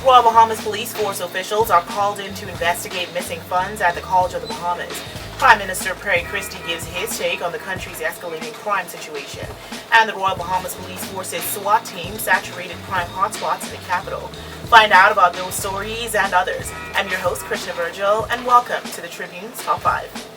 Royal Bahamas Police Force officials are called in to investigate missing funds at the College of the Bahamas. Prime Minister Perry Christie gives his take on the country's escalating crime situation. And the Royal Bahamas Police Force's SWAT team saturated crime hotspots in the capital. Find out about those stories and others. I'm your host, Krishna Virgil, and welcome to the Tribune's Top 5.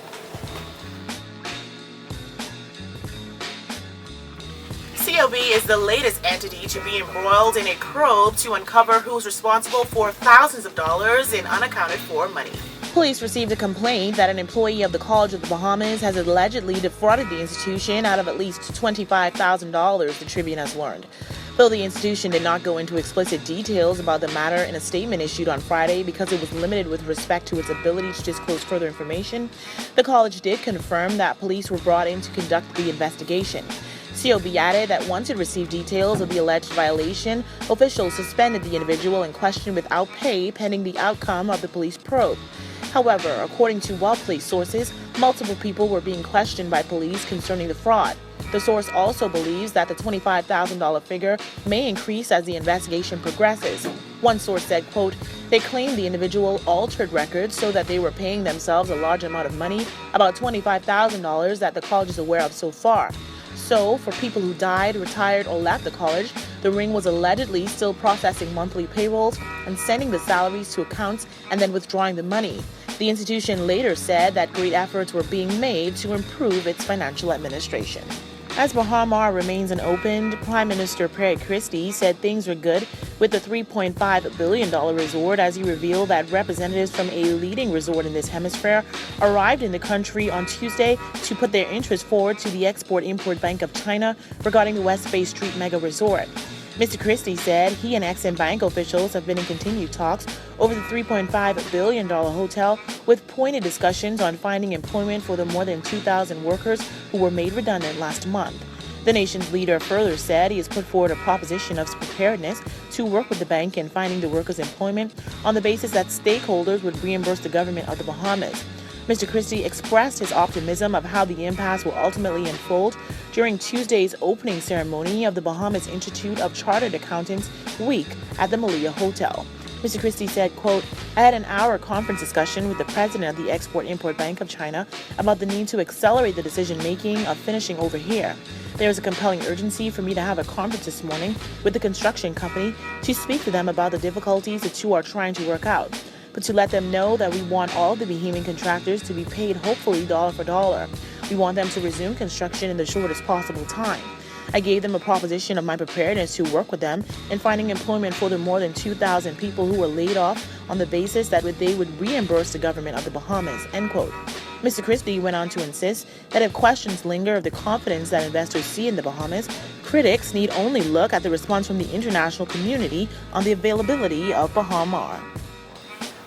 COB is the latest entity to be embroiled in a probe to uncover who's responsible for thousands of dollars in unaccounted for money. Police received a complaint that an employee of the College of the Bahamas has allegedly defrauded the institution out of at least $25,000, the Tribune has learned. Though the institution did not go into explicit details about the matter in a statement issued on Friday because it was limited with respect to its ability to disclose further information, the college did confirm that police were brought in to conduct the investigation. COB added that once it received details of the alleged violation, officials suspended the individual in question without pay pending the outcome of the police probe. However, according to well-placed sources, multiple people were being questioned by police concerning the fraud. The source also believes that the $25,000 figure may increase as the investigation progresses. One source said, quote, "They claim the individual altered records so that they were paying themselves a large amount of money, about $25,000 that the college is aware of so far. So, for people who died, retired, or left the college, the ring was allegedly still processing monthly payrolls and sending the salaries to accounts and then withdrawing the money. The institution later said that great efforts were being made to improve its financial administration." As Bahamar remains unopened, Prime Minister Perry Christie said things were good with the $3.5 billion resort as he revealed that representatives from a leading resort in this hemisphere arrived in the country on Tuesday to put their interest forward to the Export-Import Bank of China regarding the West Bay Street mega resort. Mr. Christie said he and Exim Bank officials have been in continued talks over the $3.5 billion hotel with pointed discussions on finding employment for the more than 2,000 workers who were made redundant last month. The nation's leader further said he has put forward a proposition of preparedness to work with the bank in finding the workers employment on the basis that stakeholders would reimburse the government of the Bahamas. Mr. Christie expressed his optimism of how the impasse will ultimately unfold during Tuesday's opening ceremony of the Bahamas Institute of Chartered Accountants Week at the Malia Hotel. Mr. Christie said, quote, "I had an hour conference discussion with the president of the Export-Import Bank of China about the need to accelerate the decision-making of finishing over here. There is a compelling urgency for me to have a conference this morning with the construction company to speak to them about the difficulties the two are trying to work out, but to let them know that we want all the Bahamian contractors to be paid hopefully dollar for dollar. We want them to resume construction in the shortest possible time. I gave them a proposition of my preparedness to work with them in finding employment for the more than 2,000 people who were laid off on the basis that they would reimburse the government of the Bahamas," end quote. Mr. Christie went on to insist that if questions linger of the confidence that investors see in the Bahamas, critics need only look at the response from the international community on the availability of Bahamar.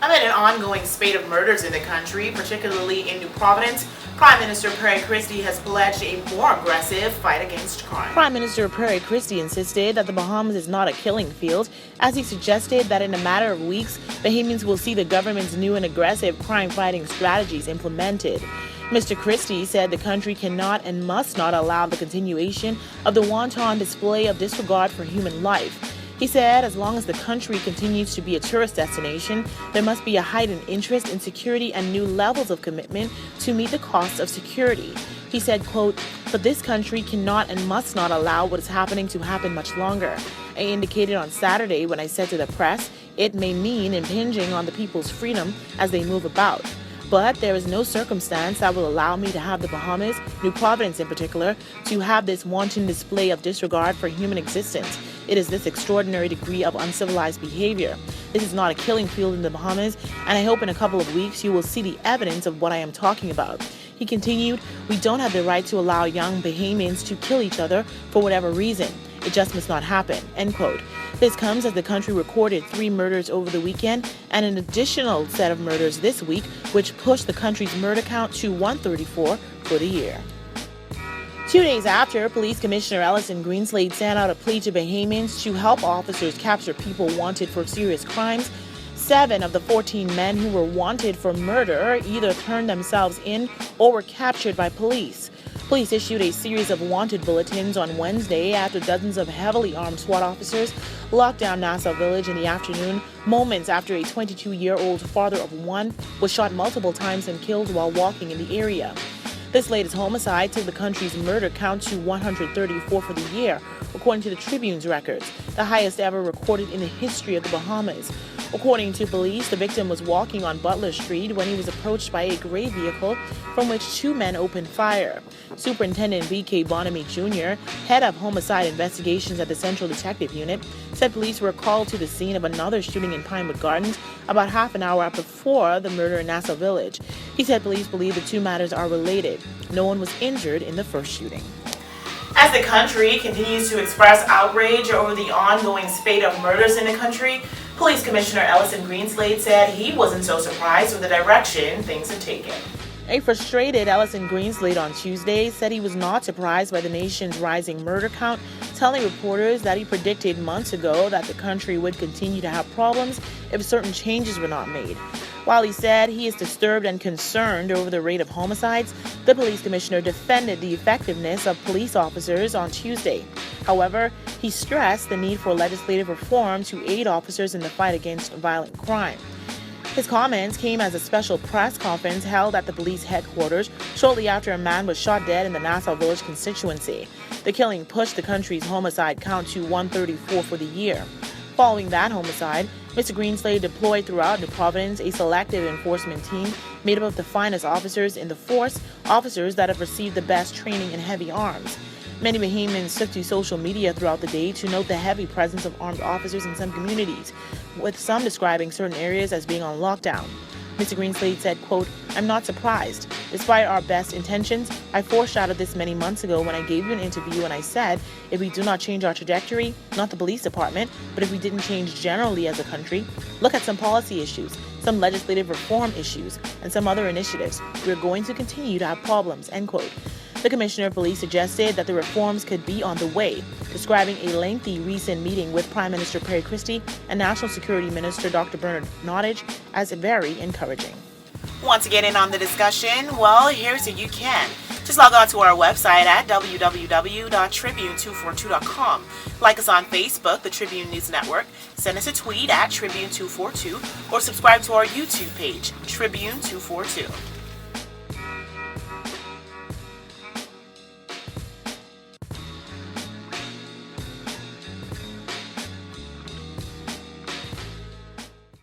Amid an ongoing spate of murders in the country, particularly in New Providence, Prime Minister Perry Christie has pledged a more aggressive fight against crime. Prime Minister Perry Christie insisted that the Bahamas is not a killing field, as he suggested that in a matter of weeks, Bahamians will see the government's new and aggressive crime-fighting strategies implemented. Mr. Christie said the country cannot and must not allow the continuation of the wanton display of disregard for human life. He said as long as the country continues to be a tourist destination, there must be a heightened interest in security and new levels of commitment to meet the costs of security. He said, quote, "But this country cannot and must not allow what is happening to happen much longer. I indicated on Saturday when I said to the press, it may mean impinging on the people's freedom as they move about. But there is no circumstance that will allow me to have the Bahamas, New Providence in particular, to have this wanton display of disregard for human existence. It is this extraordinary degree of uncivilized behavior. This is not a killing field in the Bahamas, and I hope in a couple of weeks you will see the evidence of what I am talking about." He continued, "We don't have the right to allow young Bahamians to kill each other for whatever reason. It just must not happen," end quote. This comes as the country recorded 3 murders over the weekend and an additional set of murders this week, which pushed the country's murder count to 134 for the year. 2 days after, Police Commissioner Ellison Greenslade sent out a plea to Bahamians to help officers capture people wanted for serious crimes, 7 of the 14 men who were wanted for murder either turned themselves in or were captured by police. Police issued a series of wanted bulletins on Wednesday after dozens of heavily armed SWAT officers locked down Nassau Village in the afternoon, moments after a 22-year-old father of one was shot multiple times and killed while walking in the area. This latest homicide took the country's murder count to 134 for the year, according to the Tribune's records, the highest ever recorded in the history of the Bahamas. According to police, the victim was walking on Butler Street when he was approached by a gray vehicle from which two men opened fire. Superintendent B.K. Bonamy Jr., head of homicide investigations at the Central Detective Unit, said police were called to the scene of another shooting in Pinewood Gardens about half an hour before the murder in Nassau Village. He said police believe the two matters are related. No one was injured in the first shooting. As the country continues to express outrage over the ongoing spate of murders in the country, Police Commissioner Ellison Greenslade said he wasn't so surprised with the direction things had taken. A frustrated Ellison Greenslade on Tuesday said he was not surprised by the nation's rising murder count, telling reporters that he predicted months ago that the country would continue to have problems if certain changes were not made. While he said he is disturbed and concerned over the rate of homicides, the police commissioner defended the effectiveness of police officers on Tuesday. However, he stressed the need for legislative reform to aid officers in the fight against violent crime. His comments came as a special press conference held at the police headquarters shortly after a man was shot dead in the Nassau Village constituency. The killing pushed the country's homicide count to 134 for the year. Following that homicide, Mr. Greenslade deployed throughout New Providence a selective enforcement team made up of the finest officers in the force, officers that have received the best training in heavy arms. Many Bahamians took to social media throughout the day to note the heavy presence of armed officers in some communities, with some describing certain areas as being on lockdown. Mr. Greenslade said, quote, "I'm not surprised. Despite our best intentions, I foreshadowed this many months ago when I gave you an interview and I said, if we do not change our trajectory, not the police department, but if we didn't change generally as a country, look at some policy issues, some legislative reform issues, and some other initiatives, we're going to continue to have problems," end quote. The Commissioner of Police suggested that the reforms could be on the way, describing a lengthy recent meeting with Prime Minister Perry Christie and National Security Minister Dr. Bernard Nottage as very encouraging. Want to get in on the discussion? Well, here's how you can. Just log on to our website at www.tribune242.com. Like us on Facebook, the Tribune News Network. Send us a tweet at Tribune242 or subscribe to our YouTube page, Tribune242.